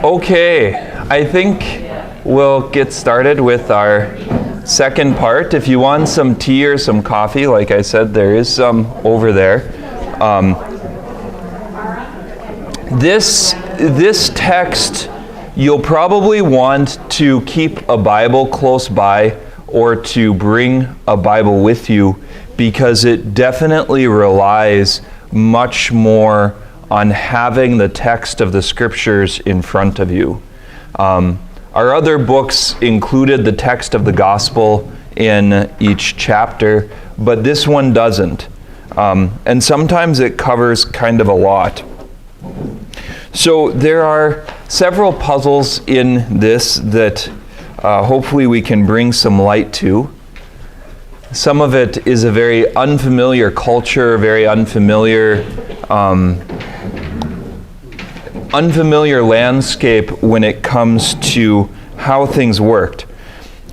Okay, I think we'll get started with our second part. If you want some tea or some coffee, like I said, there is some over there. This text, you'll probably want to keep a Bible close by or to bring a Bible with you, because it definitely relies much more on having the text of the scriptures in front of you. Our other books included the text of the gospel in each chapter, but this one doesn't. And sometimes it covers kind of a lot. So there are several puzzles in this that hopefully we can bring some light to. Some of it is a very unfamiliar culture, very unfamiliar landscape when it comes to how things worked.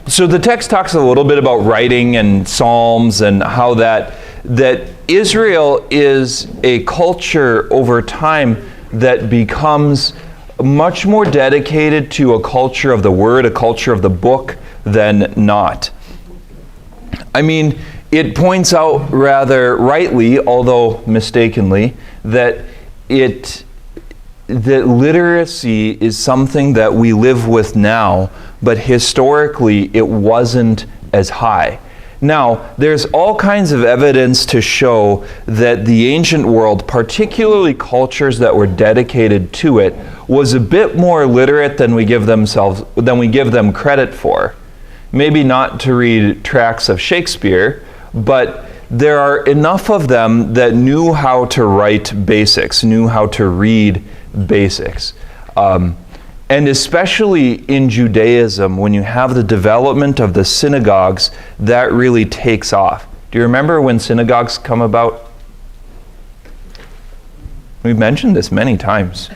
So the text talks a little bit about writing and psalms and how that Israel is a culture over time that becomes much more dedicated to a culture of the word, a culture of the book, than not. I mean, it points out rather rightly, although mistakenly, that literacy is something that we live with now, but historically it wasn't as high. Now, there's all kinds of evidence to show that the ancient world, particularly cultures that were dedicated to it, was a bit more literate than we give them credit for. Maybe not to read tracts of Shakespeare, but there are enough of them that knew how to write basics, knew how to read basics. And especially in Judaism, when you have the development of the synagogues, that really takes off. Do you remember when synagogues come about? We've mentioned this many times.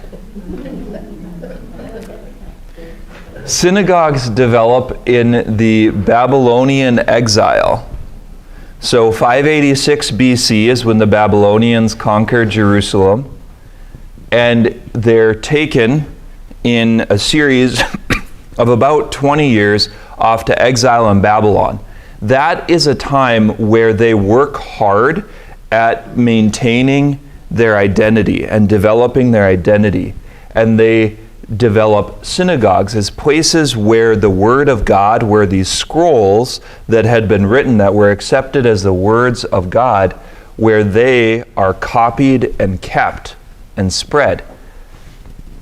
Synagogues develop in the Babylonian exile. So 586 BC is when the Babylonians conquered Jerusalem, and they're taken in a series of about 20 years off to exile in Babylon. That is a time where they work hard at maintaining their identity and developing their identity. And they develop synagogues as places where the Word of God, where these scrolls that had been written that were accepted as the words of God, where they are copied and kept and spread.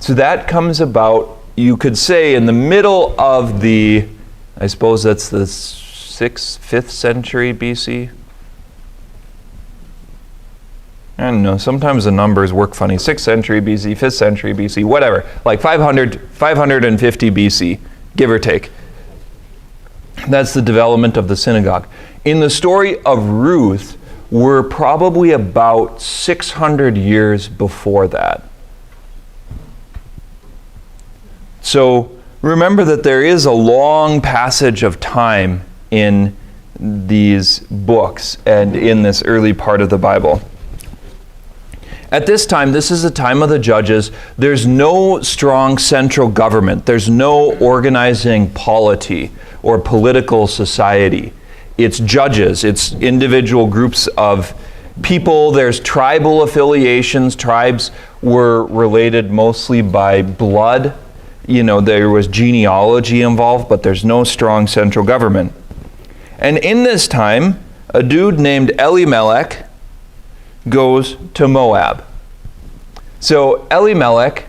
So that comes about, you could say, in the middle of I suppose that's the 5th century BC. I don't know, sometimes the numbers work funny. 6th century BC, 5th century BC, whatever. Like 550 BC, give or take. That's the development of the synagogue. In the story of Ruth, we're probably about 600 years before that. So remember that there is a long passage of time in these books and in this early part of the Bible. At this time, this is the time of the judges. There's no strong central government. There's no organizing polity or political society. It's judges. It's individual groups of people. There's tribal affiliations. Tribes were related mostly by blood. You know, there was genealogy involved, but there's no strong central government. And in this time, a dude named Elimelech goes to Moab. So Elimelech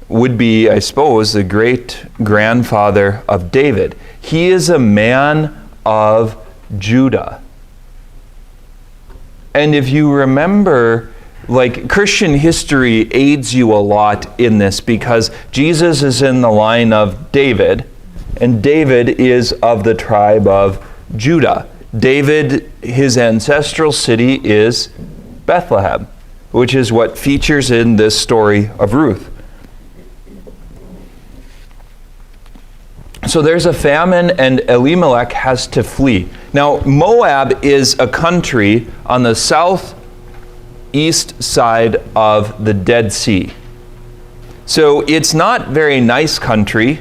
would be, I suppose, the great grandfather of David. He is a man of Judah. And if you remember, like, Christian history aids you a lot in this, because Jesus is in the line of David, and David is of the tribe of Judah. David, his ancestral city is Bethlehem, which is what features in this story of Ruth. So there's a famine, and Elimelech has to flee. Now, Moab is a country on the southeast side of the Dead Sea. So it's not very nice country.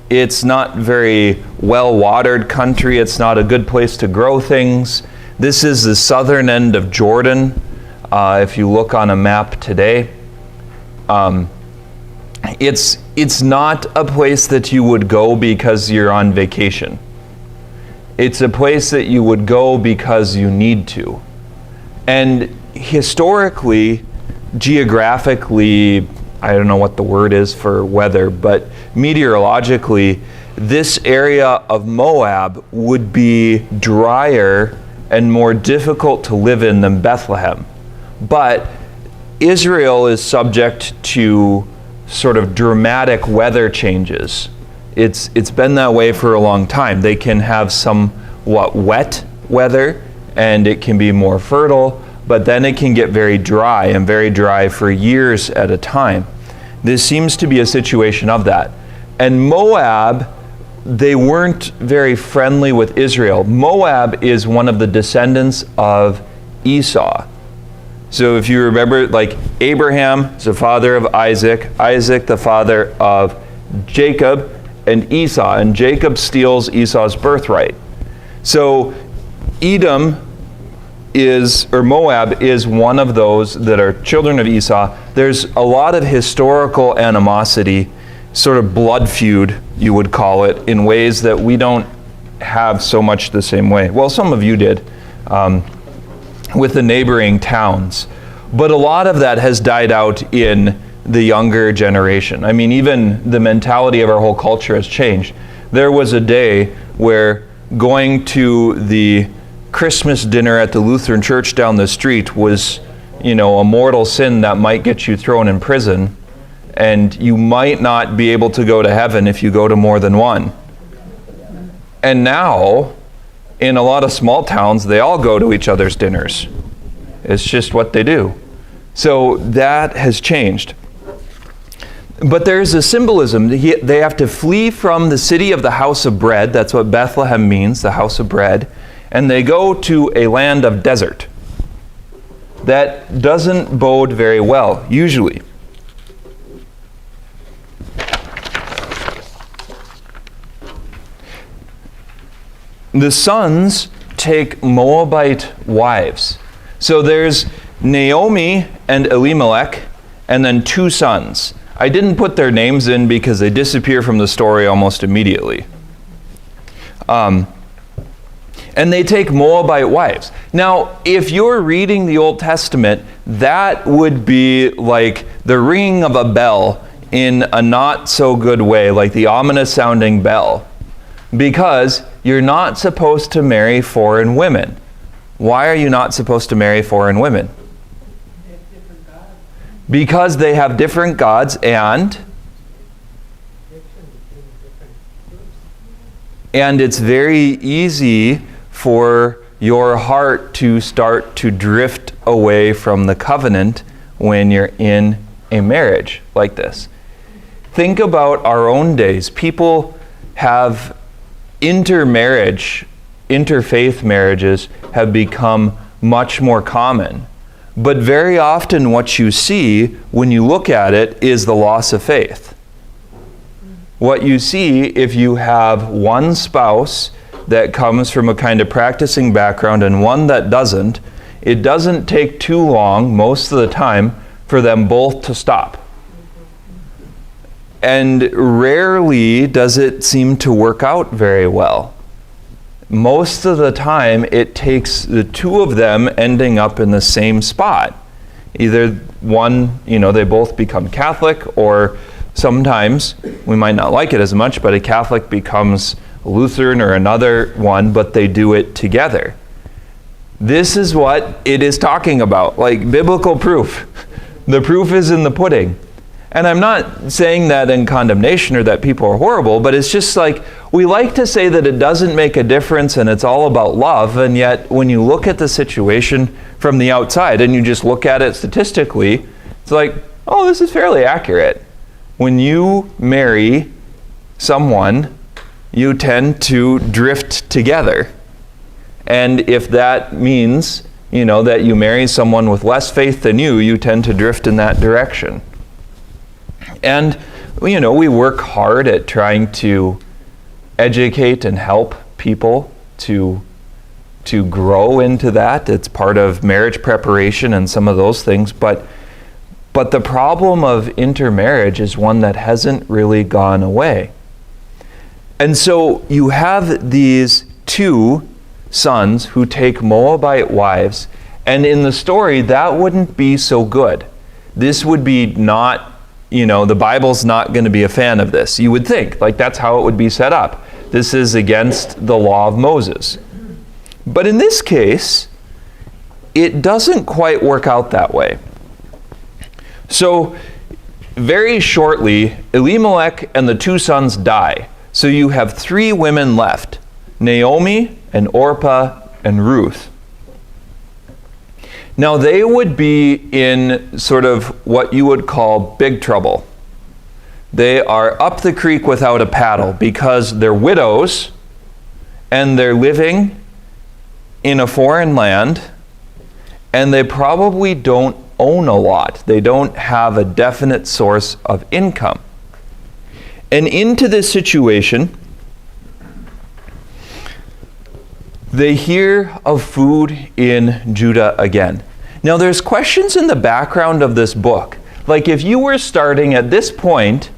It's not very well-watered country. It's not a good place to grow things. This is the southern end of Jordan. If you look on a map today, it's not a place that you would go because you're on vacation. It's a place that you would go because you need to. And historically, geographically, I don't know what the word is for weather, but meteorologically, this area of Moab would be drier and more difficult to live in than Bethlehem. But Israel is subject to sort of dramatic weather changes. It's been that way for a long time. They can have somewhat wet weather, and it can be more fertile, but then it can get very dry for years at a time. This seems to be a situation of that. And Moab, they weren't very friendly with Israel. Moab is one of the descendants of Esau. So if you remember, like Abraham is the father of Isaac, Isaac the father of Jacob and Esau, and Jacob steals Esau's birthright. So Moab is one of those that are children of Esau. There's a lot of historical animosity, sort of blood feud, you would call it, in ways that we don't have so much the same way. Well, some of you did, with the neighboring towns. But a lot of that has died out in the younger generation. I mean, even the mentality of our whole culture has changed. There was a day where going to the Christmas dinner at the Lutheran church down the street was, a mortal sin that might get you thrown in prison, and you might not be able to go to heaven if you go to more than one. And now, in a lot of small towns, they all go to each other's dinners. It's just what they do. So that has changed. But there's a symbolism. They have to flee from the city of the house of bread. That's what Bethlehem means, the house of bread. And they go to a land of desert. That doesn't bode very well, usually. The sons take Moabite wives. So there's Naomi and Elimelech, and then two sons. I didn't put their names in because they disappear from the story almost immediately. And they take Moabite wives. Now, if you're reading the Old Testament, that would be like the ringing of a bell in a not so good way, like the ominous sounding bell. Because you're not supposed to marry foreign women. Why are you not supposed to marry foreign women? They have different gods. Because they have different gods and it's very easy for your heart to start to drift away from the covenant when you're in a marriage like this. Think about our own days. People have interfaith marriages have become much more common. But very often what you see when you look at it is the loss of faith. What you see if you have one spouse that comes from a kind of practicing background and one that doesn't, it doesn't take too long, most of the time, for them both to stop. And rarely does it seem to work out very well. Most of the time, it takes the two of them ending up in the same spot. Either one, they both become Catholic, or sometimes, we might not like it as much, but a Catholic becomes Lutheran or another one, but they do it together. This is what it is talking about, like biblical proof. The proof is in the pudding. And I'm not saying that in condemnation or that people are horrible, but it's just like, we like to say that it doesn't make a difference and it's all about love, and yet when you look at the situation from the outside and you just look at it statistically, it's like, oh, this is fairly accurate. When you marry someone, you tend to drift together. And if that means, that you marry someone with less faith than you tend to drift in that direction. And, we work hard at trying to educate and help people to grow into that. It's part of marriage preparation and some of those things. But the problem of intermarriage is one that hasn't really gone away. And so you have these two sons who take Moabite wives, and in the story, that wouldn't be so good. This would be not, the Bible's not going to be a fan of this. You would think, that's how it would be set up. This is against the law of Moses. But in this case, it doesn't quite work out that way. So, very shortly, Elimelech and the two sons die. So you have three women left, Naomi and Orpah and Ruth. Now they would be in sort of what you would call big trouble. They are up the creek without a paddle because they're widows and they're living in a foreign land, and they probably don't own a lot. They don't have a definite source of income. And into this situation, they hear of food in Judah again. Now there's questions in the background of this book. Like if you were starting at this point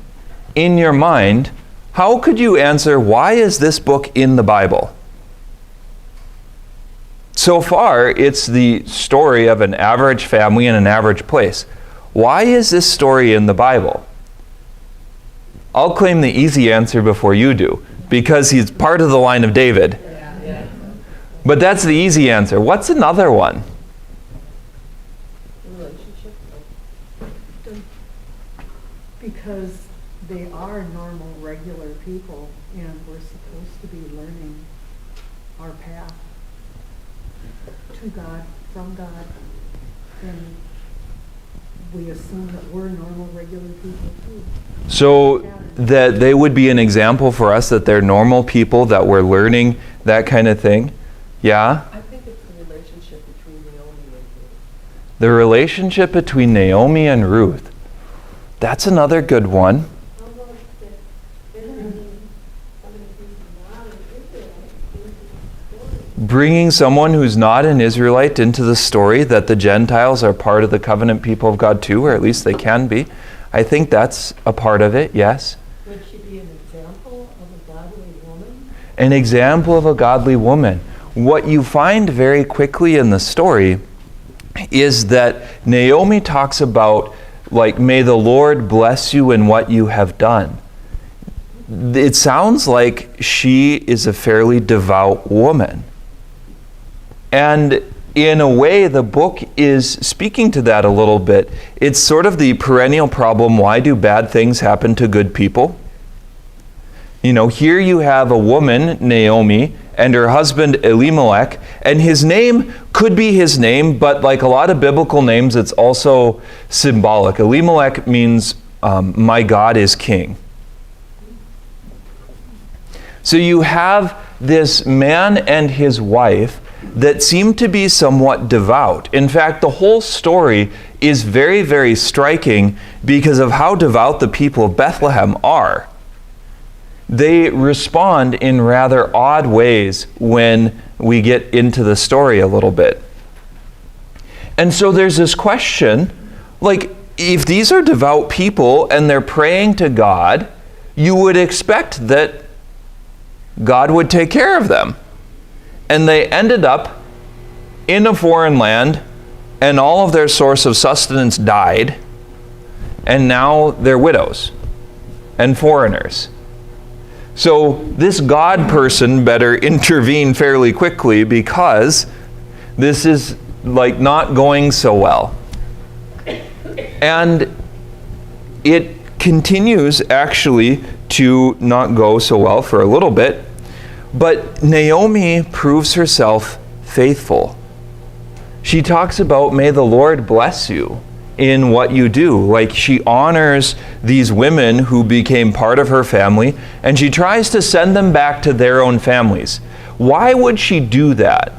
in your mind, how could you answer, why is this book in the Bible? So far, it's the story of an average family in an average place. Why is this story in the Bible? I'll claim the easy answer before you do, because he's part of the line of David. But that's the easy answer. What's another one? Relationship. Because they are normal, regular people, and we're supposed to be learning our path to God, from God, and we assume that we're normal, regular people too. So that they would be an example for us, that they're normal people, that we're learning that kind of thing. Yeah? I think it's the relationship between Naomi and Ruth. The relationship between Naomi and Ruth. That's another good one. Bringing someone who's not an Israelite into the story, that the Gentiles are part of the covenant people of God too, or at least they can be. I think that's a part of it, yes. Would she be an example of a godly woman? An example of a godly woman. What you find very quickly in the story is that Naomi talks about, may the Lord bless you in what you have done. It sounds like she is a fairly devout woman. And in a way, the book is speaking to that a little bit. It's sort of the perennial problem, why do bad things happen to good people? Here you have a woman, Naomi, and her husband, Elimelech, and his name could be his name, but like a lot of biblical names, it's also symbolic. Elimelech means, my God is king. So you have this man and his wife that seem to be somewhat devout. In fact, the whole story is very, very striking because of how devout the people of Bethlehem are. They respond in rather odd ways when we get into the story a little bit. And so there's this question, if these are devout people and they're praying to God, you would expect that God would take care of them. And they ended up in a foreign land, and all of their source of sustenance died, and now they're widows and foreigners. So this God person better intervene fairly quickly, because this is not going so well. And it continues actually to not go so well for a little bit. But Naomi proves herself faithful. She talks about, may the Lord bless you in what you do. She honors these women who became part of her family, and she tries to send them back to their own families. Why would she do that?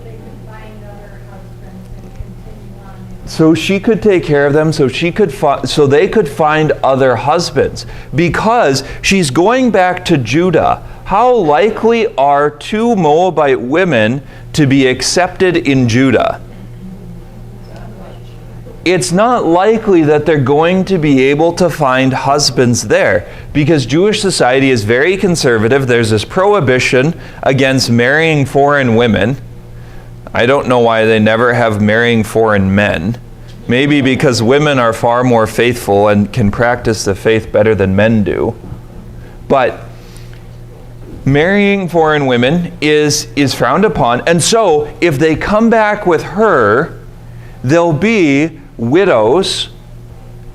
They could find other husbands and continue on So she could take care of them, so they could find other husbands. Because she's going back to Judah, how likely are 2 Moabite women to be accepted in Judah? It's not likely that they're going to be able to find husbands there, because Jewish society is very conservative. There's this prohibition against marrying foreign women. I don't know why they never have marrying foreign men. Maybe because women are far more faithful and can practice the faith better than men do. But marrying foreign women is frowned upon. And so if they come back with her, they'll be widows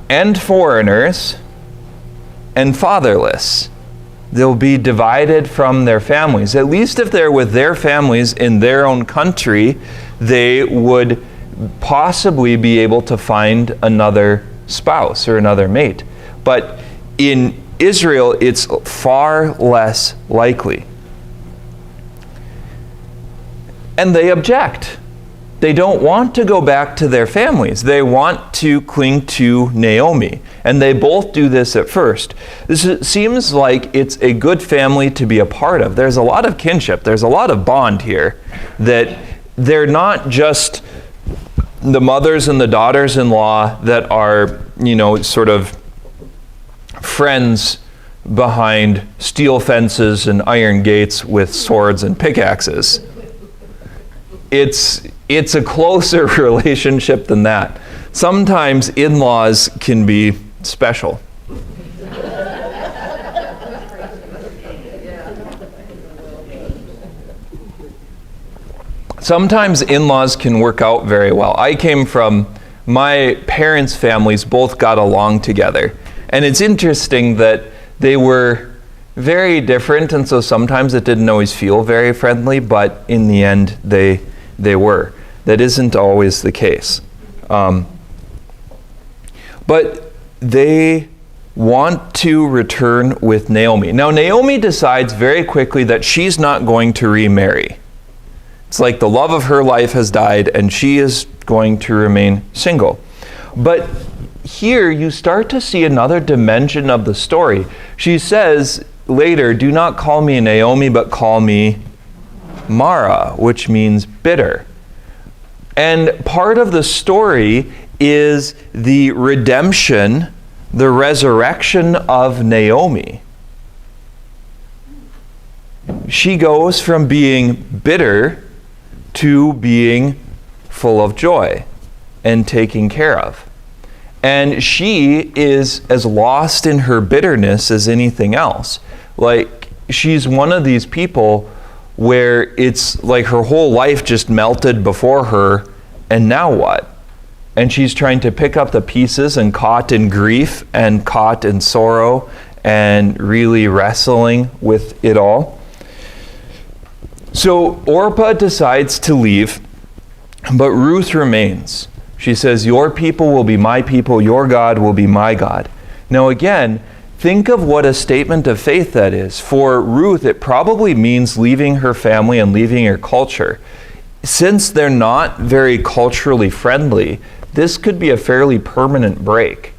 and foreigners and fatherless. They'll be divided from their families. At least if they're with their families in their own country, they would possibly be able to find another spouse or another mate. But in Israel, it's far less likely. And they object. They don't want to go back to their families. They want to cling to Naomi. And they both do this at first. This seems like it's a good family to be a part of. There's a lot of kinship. There's a lot of bond here. That they're not just the mothers and the daughters-in-law that are, sort of friends behind steel fences and iron gates with swords and pickaxes. It's a closer relationship than that. Sometimes in-laws can be special. Sometimes in-laws can work out very well. I came from, my parents' families both got along together. And it's interesting that they were very different, and so sometimes it didn't always feel very friendly, but in the end they were. That isn't always the case. But they want to return with Naomi. Now Naomi decides very quickly that she's not going to remarry. It's like the love of her life has died and she is going to remain single. But here you start to see another dimension of the story. She says later, "Do not call me Naomi, but call me Mara," which means bitter. And part of the story is the redemption, the resurrection of Naomi. She goes from being bitter to being full of joy and taken care of. And she is as lost in her bitterness as anything else. Like, she's one of these people where it's like her whole life just melted before her, and now what? And she's trying to pick up the pieces and caught in grief and caught in sorrow and really wrestling with it all. So Orpah decides to leave, but Ruth remains. She says, "Your people will be my people, your God will be my God." Now again, think of what a statement of faith that is. For Ruth, it probably means leaving her family and leaving her culture. Since they're not very culturally friendly, this could be a fairly permanent break.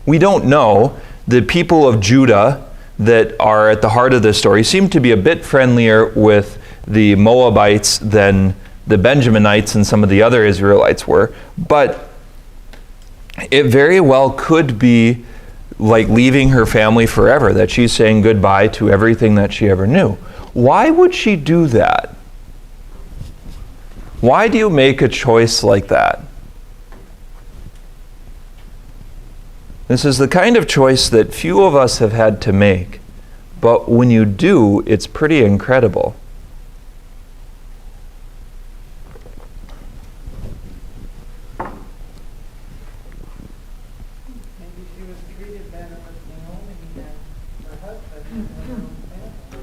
We don't know. The people of Judah that are at the heart of this story seem to be a bit friendlier with the Moabites than the Benjaminites and some of the other Israelites were. But it very well could be like leaving her family forever, that she's saying goodbye to everything that she ever knew. Why would she do that? Why do you make a choice like that? This is the kind of choice that few of us have had to make, but when you do, it's pretty incredible.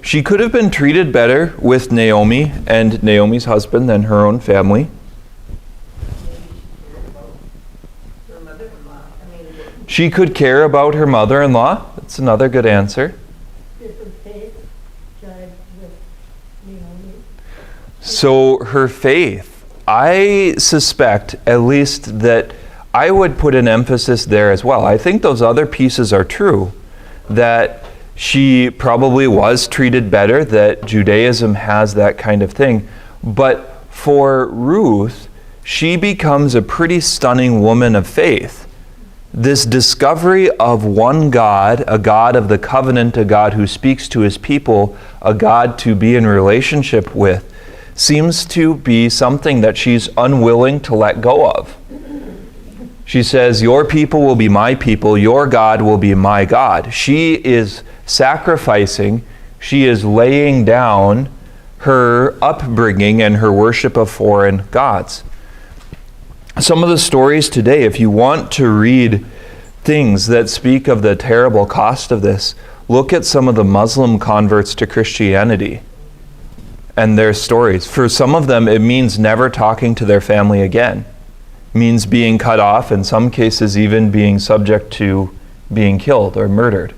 She could have been treated better with Naomi and Naomi's husband than her own family. She could care about her mother-in-law. That's another good answer. Did her faith jive with Naomi? So her faith, I suspect at least that I would put an emphasis there as well. I think those other pieces are true, that she probably was treated better, that Judaism has that kind of thing. But for Ruth, she becomes a pretty stunning woman of faith. This discovery of one God, a God of the covenant, a God who speaks to his people, a God to be in relationship with, seems to be something that she's unwilling to let go of. She says, your people will be my people, your God will be my God. She is sacrificing, she is laying down her upbringing and her worship of foreign gods. Some of the stories today, if you want to read things that speak of the terrible cost of this, look at some of the Muslim converts to Christianity and their stories. For some of them, it means never talking to their family again. It means being cut off, in some cases even being subject to being killed or murdered.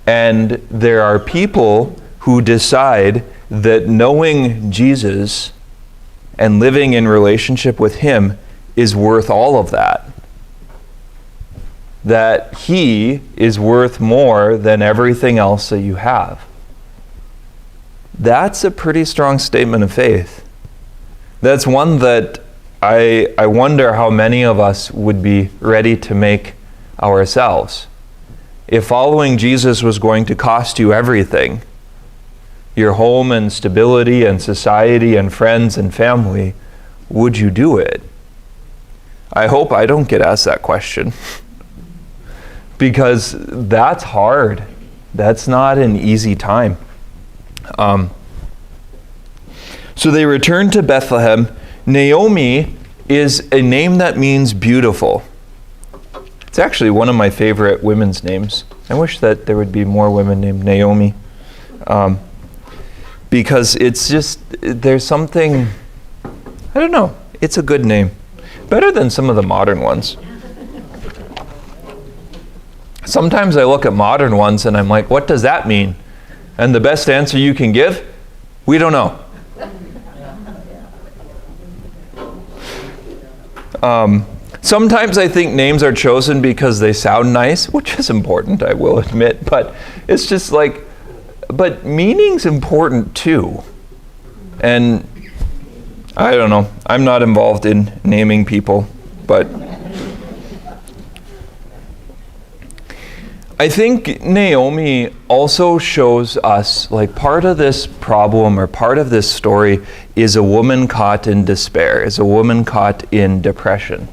And there are people who decide that knowing Jesus and living in relationship with him is worth all of that. That he is worth more than everything else that you have. That's a pretty strong statement of faith. That's one that I wonder how many of us would be ready to make ourselves. If following Jesus was going to cost you everything, your home and stability and society and friends and family, would you do it? I hope I don't get asked that question. Because that's hard. That's not an easy time. So they return to Bethlehem. Naomi is a name that means beautiful. It's actually one of my favorite women's names. I wish that there would be more women named Naomi. Because it's just, there's something, I don't know, it's a good name. Better than some of the modern ones. Sometimes I look at modern ones and I'm like, what does that mean? And the best answer you can give, we don't know. Sometimes I think names are chosen because they sound nice, which is important, I will admit, but it's just like, but meaning's important too. And I don't know, I'm not involved in naming people, but I think Naomi also shows us, like, part of this problem or part of this story is a woman caught in despair, is a woman caught in depression.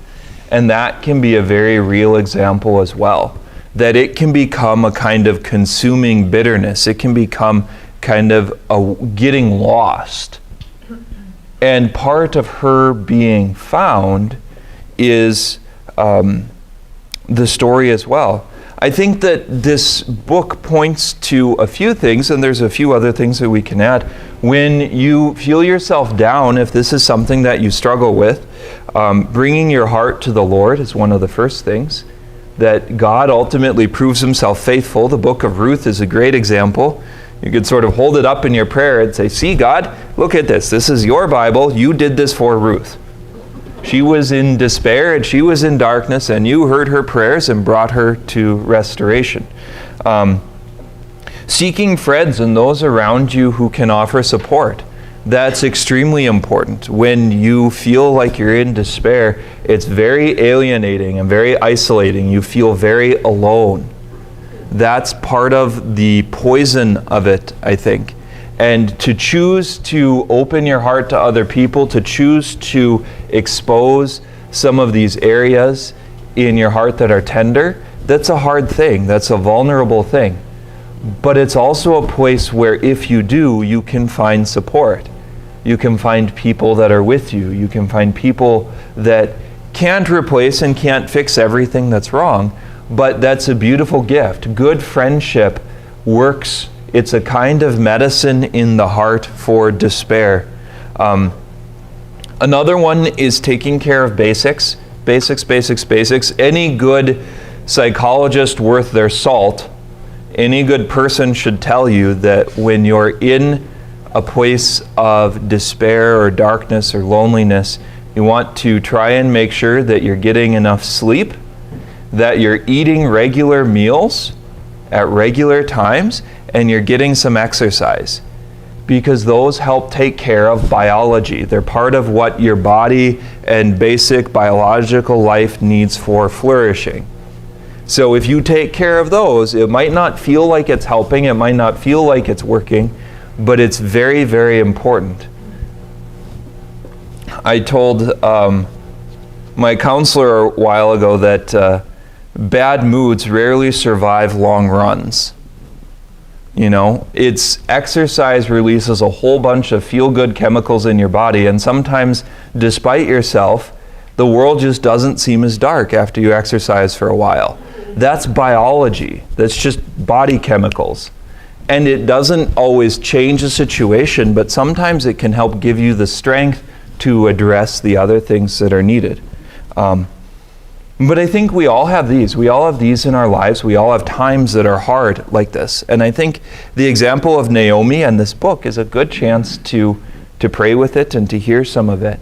And that can be a very real example as well. That it can become a kind of consuming bitterness. It can become kind of a getting lost. And part of her being found is the story as well. I think that this book points to a few things, and there's a few other things that we can add. When you feel yourself down, if this is something that you struggle with, bringing your heart to the Lord is one of the first things. That God ultimately proves himself faithful. The book of Ruth is a great example. You could sort of hold it up in your prayer and say, see, God, look at this. This is your Bible. You did this for Ruth. She was in despair and she was in darkness, and you heard her prayers and brought her to restoration. Seeking friends and those around you who can offer support. That's extremely important. When you feel like you're in despair, it's very alienating and very isolating. You feel very alone. That's part of the poison of it, I think. And to choose to open your heart to other people, to choose to expose some of these areas in your heart that are tender, that's a hard thing. That's a vulnerable thing. But it's also a place where if you do, you can find support. You can find people that are with you. You can find people that can't replace and can't fix everything that's wrong, but that's a beautiful gift. Good friendship works. It's a kind of medicine in the heart for despair. Another one is taking care of basics. Basics. Any good psychologist worth their salt, any good person should tell you that when you're in a place of despair or darkness or loneliness, You want to try and make sure that you're getting enough sleep, that you're eating regular meals at regular times, and you're getting some exercise. Because those help take care of biology. They're part of what your body and basic biological life needs for flourishing. So if you take care of those, it might not feel like it's helping, it might not feel like it's working, but it's very, very important. I told my counselor a while ago that bad moods rarely survive long runs. You know, exercise releases a whole bunch of feel-good chemicals in your body, and sometimes, despite yourself, the world just doesn't seem as dark after you exercise for a while. That's biology. That's just body chemicals. And it doesn't always change the situation, but sometimes it can help give you the strength to address the other things that are needed. But I think we all have these. We all have these in our lives. We all have times that are hard like this. And I think the example of Naomi and this book is a good chance to pray with it and to hear some of it,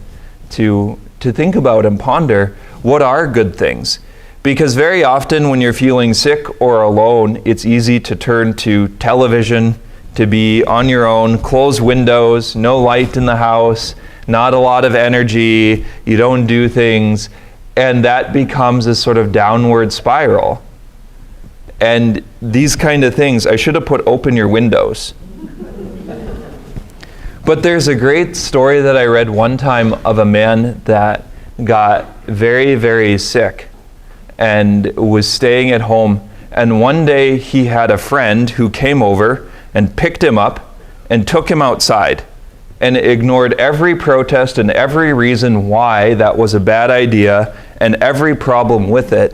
to think about and ponder what are good things. Because very often when you're feeling sick or alone, it's easy to turn to television, to be on your own, close windows, no light in the house, not a lot of energy, you don't do things. And that becomes a sort of downward spiral. And these kind of things, I should have put open your windows. But there's a great story that I read one time of a man that got very, very sick and was staying at home. And one day he had a friend who came over and picked him up and took him outside and ignored every protest and every reason why that was a bad idea and every problem with it.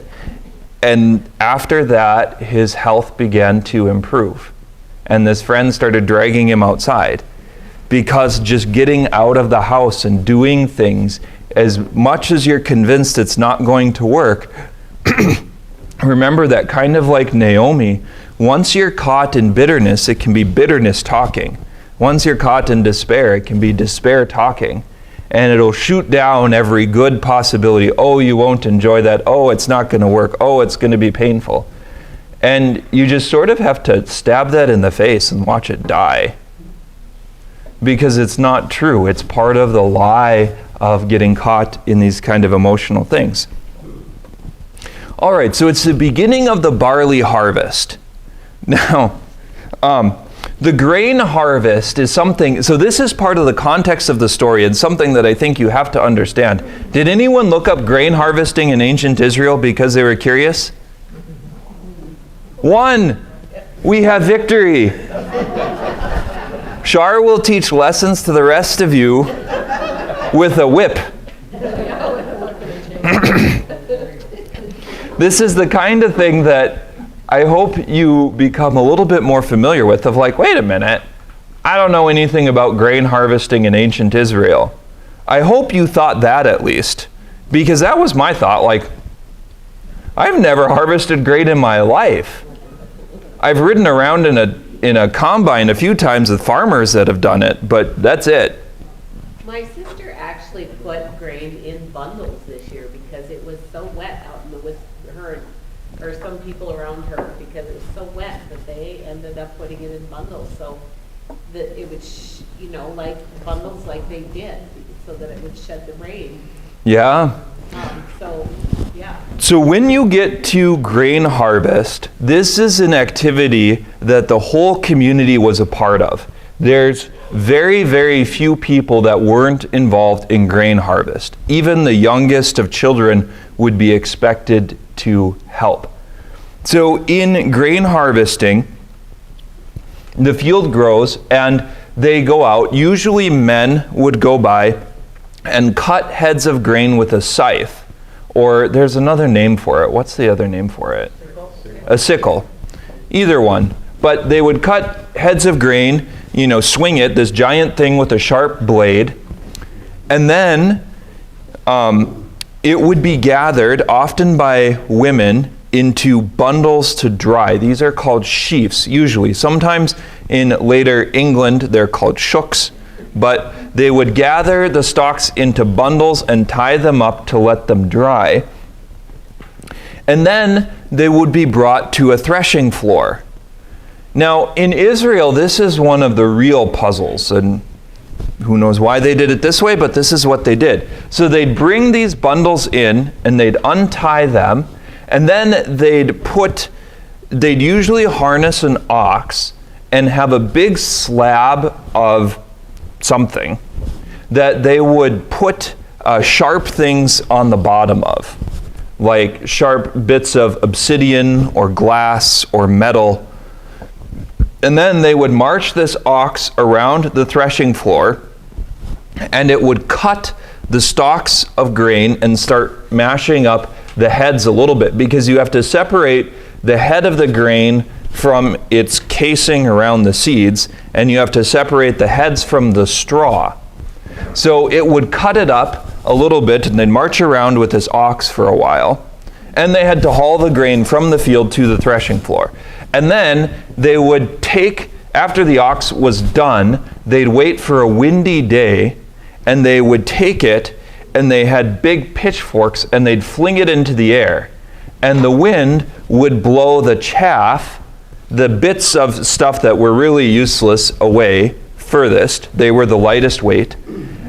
And after that, his health began to improve. And this friend started dragging him outside because just getting out of the house and doing things, as much as you're convinced it's not going to work, remember that kind of like Naomi, once you're caught in bitterness, it can be bitterness talking. Once you're caught in despair, it can be despair talking. And it'll shoot down every good possibility. Oh, you won't enjoy that. Oh, it's not going to work. Oh, it's going to be painful. And you just sort of have to stab that in the face and watch it die. Because it's not true. It's part of the lie of getting caught in these kind of emotional things. All right, so it's the beginning of the barley harvest. Now, the grain harvest is something, so this is part of the context of the story and something that I think you have to understand. Did anyone look up grain harvesting in ancient Israel because they were curious? 1. We have victory. Shar will teach lessons to the rest of you with a whip. This is the kind of thing that I hope you become a little bit more familiar with, of like, wait a minute, I don't know anything about grain harvesting in ancient Israel. I hope you thought that at least, because that was my thought, like, I've never harvested grain in my life. I've ridden around in a combine a few times with farmers that have done it, but that's it. My sister actually put grain in bundles this year because it was so wet out in the with her or some people around her, because it was so wet that they ended up putting it in bundles so that it would, like bundles like they did, so that it would shed the rain. Yeah. So when you get to grain harvest, this is an activity that the whole community was a part of. There's very, very few people that weren't involved in grain harvest. Even the youngest of children would be expected to help. So in grain harvesting, the field grows and they go out. Usually men would go by and cut heads of grain with a scythe. Or there's another name for it. What's the other name for it? A sickle. Either one. But they would cut heads of grain, swing it, this giant thing with a sharp blade. And then it would be gathered, often by women, into bundles to dry. These are called sheaves, usually. Sometimes in later England, they're called shooks. but they would gather the stalks into bundles and tie them up to let them dry. And then they would be brought to a threshing floor. Now, in Israel, this is one of the real puzzles, and who knows why they did it this way, but this is what they did. So they'd bring these bundles in, and they'd untie them, and then they'd usually harness an ox and have a big slab of something that they would put sharp things on the bottom of, like sharp bits of obsidian or glass or metal. And then they would march this ox around the threshing floor, and it would cut the stalks of grain and start mashing up the heads a little bit, because you have to separate the head of the grain from its casing around the seeds, and you have to separate the heads from the straw. So it would cut it up a little bit, and they'd march around with this ox for a while, and they had to haul the grain from the field to the threshing floor. And then they would take, after the ox was done, they'd wait for a windy day, and they would take it, and they had big pitchforks, and they'd fling it into the air. And the wind would blow the chaff, the bits of stuff that were really useless, away furthest. They were the lightest weight.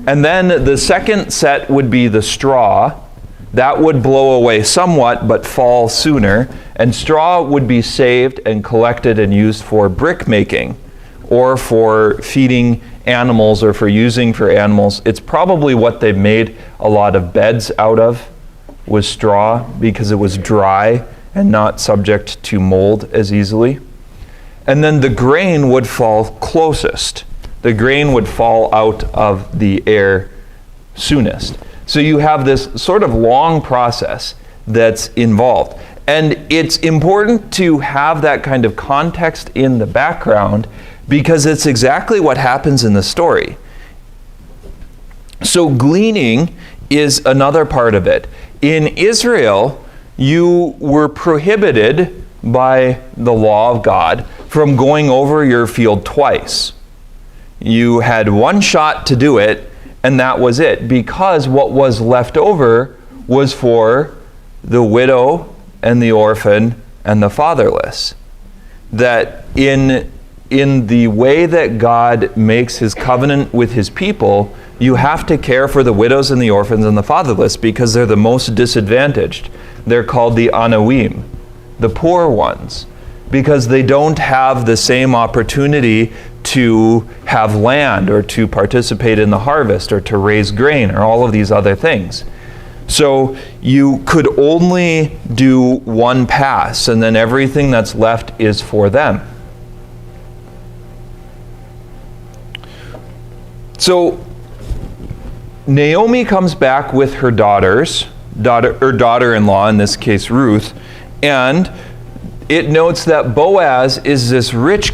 And then the second set would be the straw. That would blow away somewhat, but fall sooner. And straw would be saved and collected and used for brick making, or for feeding animals, or for using for animals. It's probably what they made a lot of beds out of, was straw, because it was dry and not subject to mold as easily. And then the grain would fall closest. The grain would fall out of the air soonest. So you have this sort of long process that's involved. And it's important to have that kind of context in the background, because it's exactly what happens in the story. So gleaning is another part of it. In Israel, you were prohibited by the law of God from going over your field twice. You had one shot to do it, and that was it, because what was left over was for the widow and the orphan and the fatherless. That in the way that God makes his covenant with his people, you have to care for the widows and the orphans and the fatherless, because they're the most disadvantaged. They're called the Anawim, the poor ones, because they don't have the same opportunity to have land, or to participate in the harvest, or to raise grain, or all of these other things. So you could only do one pass, and then everything that's left is for them. So Naomi comes back with her daughter-in-law, in this case Ruth, and it notes that Boaz is this rich